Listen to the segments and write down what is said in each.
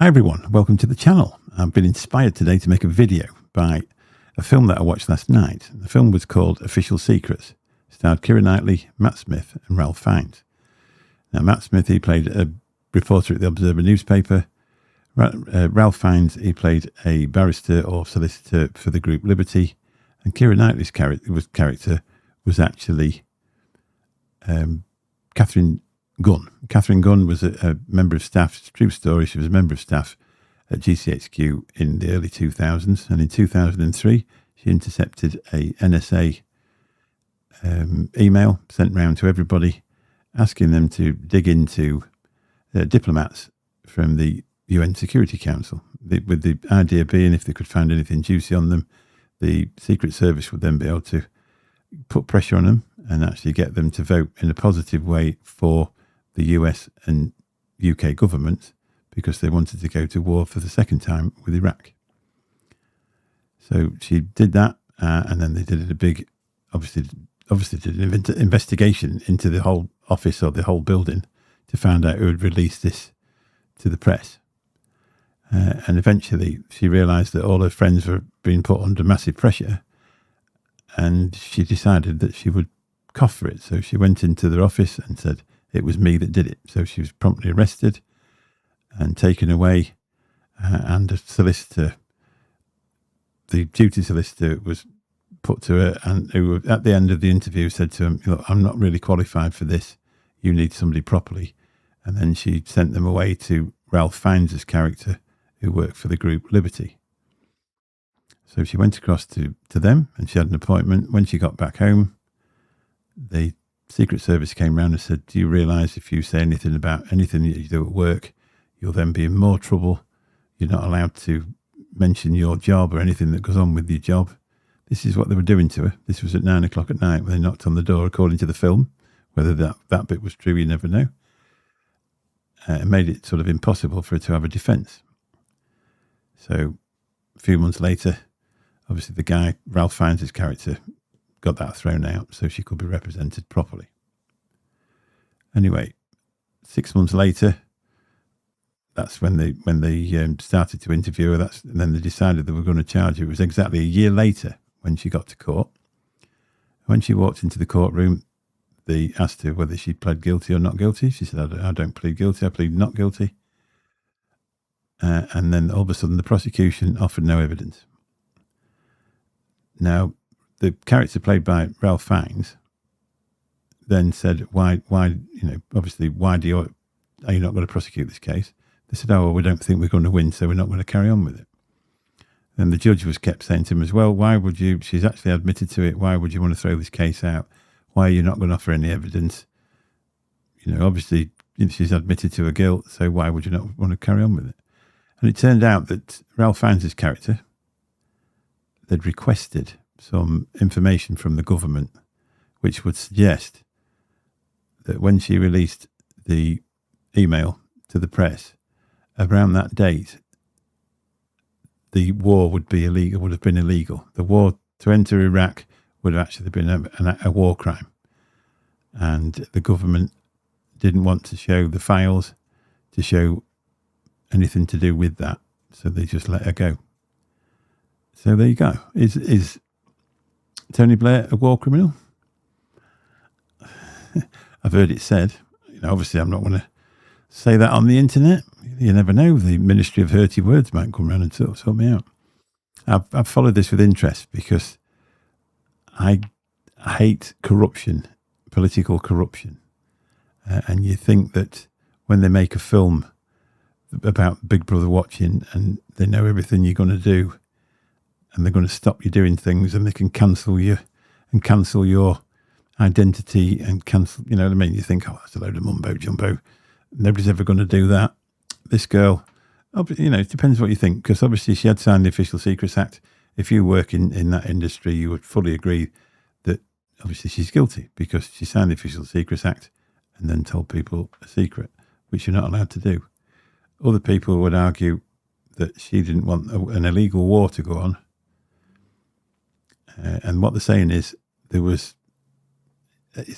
Hi everyone, welcome to the channel. I've been inspired today to make a video by a film that I watched last night. The film was called Official Secrets. It starred Keira Knightley, Matt Smith and Ralph Fiennes. Now Matt Smith, he played a reporter at the Observer newspaper. Ralph Fiennes, he played a barrister or solicitor for the group Liberty. And Keira Knightley's character was actually Catherine Gunn. Catherine Gunn was a member of staff. It's a true story. She was a member of staff at GCHQ in the early 2000s. And in 2003, she intercepted a NSA email sent round to everybody asking them to dig into diplomats from the UN Security Council, with the idea being if they could find anything juicy on them, the Secret Service would then be able to put pressure on them and actually get them to vote in a positive way for the US and UK governments, because they wanted to go to war for the second time with Iraq. So she did that, and then they did a big, obviously did an investigation into the whole office or the whole building to find out who had released this to the press. And eventually she realised that all her friends were being put under massive pressure, and she decided that she would cough for it. So she went into their office and said, it was me that did it. So she was promptly arrested and taken away, and a solicitor, the duty solicitor, was put to her, and who at the end of the interview said to him, look, I'm not really qualified for this. You need somebody properly. And then she sent them away to Ralph Fiennes' character, who worked for the group Liberty. So she went across to them, and she had an appointment. When she got back home, the Secret Service came round and said, do you realise if you say anything about anything that you do at work, you'll then be in more trouble. You're not allowed to mention your job or anything that goes on with your job. This is what they were doing to her. This was at 9 o'clock at night when they knocked on the door, according to the film. Whether that bit was true, you never know. It made it sort of impossible for her to have a defence. So a few months later, obviously the guy, Ralph Fiennes' character, got that thrown out so she could be represented properly. Anyway, 6 months later, that's when they started to interview her. And then they decided they were going to charge her. It was exactly a year later when she got to court. When she walked into the courtroom, they asked her whether she pled guilty or not guilty. She said, I don't plead guilty, I plead not guilty. And then all of a sudden the prosecution offered no evidence. Now, the character played by Ralph Fiennes then said, why, obviously, are you not going to prosecute this case? They said, oh, well, we don't think we're going to win, so we're not going to carry on with it. Then the judge kept saying to him as well, she's actually admitted to it, why would you want to throw this case out? Why are you not going to offer any evidence? Obviously, she's admitted to her guilt, so why would you not want to carry on with it? And it turned out that Ralph Fiennes' character, they'd requested some information from the government, which would suggest that when she released the email to the press, around that date, the war would have been illegal. The war to enter Iraq would have actually been a war crime. And the government didn't want to show the files, to show anything to do with that. So they just let her go. So there you go. Is Tony Blair a war criminal? I've heard it said. Obviously I'm not going to say that on the internet. You never know. The Ministry of Hurty Words might come around and sort me out. I've followed this with interest because I hate corruption, political corruption. And you think that when they make a film about Big Brother watching and they know everything you're going to do, and they're going to stop you doing things, and they can cancel you and cancel your identity and cancel, you know what I mean? You think, oh, that's a load of mumbo jumbo. Nobody's ever going to do that. This girl, it depends what you think, because obviously she had signed the Official Secrets Act. If you work in that industry, you would fully agree that obviously she's guilty because she signed the Official Secrets Act and then told people a secret, which you're not allowed to do. Other people would argue that she didn't want an illegal war to go on. And what they're saying is it's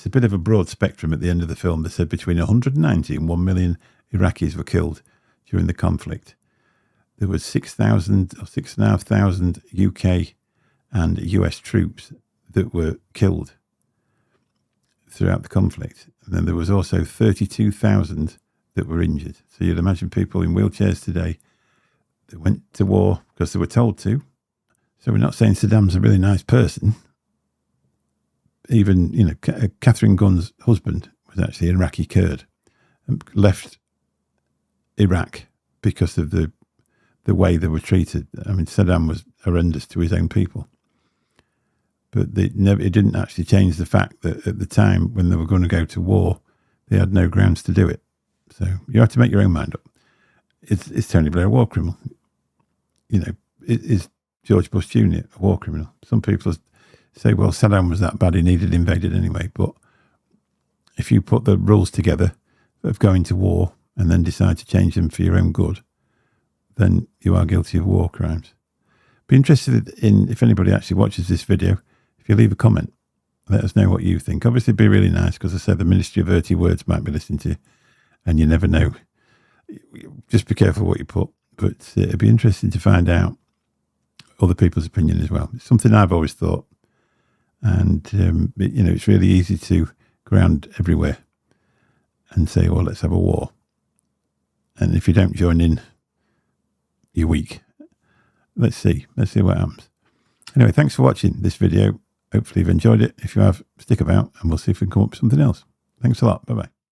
a bit of a broad spectrum at the end of the film. They said between 190 and 1 million Iraqis were killed during the conflict. there was 6,000 or 6,500 UK and US troops that were killed throughout the conflict. And then there was also 32,000 that were injured. So you'd imagine people in wheelchairs today that went to war because they were told to. So we're not saying Saddam's a really nice person. Even, Catherine Gunn's husband was actually an Iraqi Kurd and left Iraq because of the way they were treated. I mean, Saddam was horrendous to his own people. But it didn't actually change the fact that at the time when they were going to go to war, they had no grounds to do it. So you have to make your own mind up. Is Tony Blair a war criminal? Is George Bush Jr. a war criminal? Some people say, well, Saddam was that bad, he needed invaded anyway. But if you put the rules together of going to war and then decide to change them for your own good, then you are guilty of war crimes. Be interested in, if anybody actually watches this video, if you leave a comment, let us know what you think. Obviously, be really nice, because I said the Ministry of Dirty Words might be listening to you, and you never know. Just be careful what you put. But it'd be interesting to find out other people's opinion as well. It's something I've always thought. And, it's really easy to go around everywhere and say, well, let's have a war. And if you don't join in, you're weak. Let's see what happens. Anyway, thanks for watching this video. Hopefully you've enjoyed it. If you have, stick about and we'll see if we can come up with something else. Thanks a lot. Bye-bye.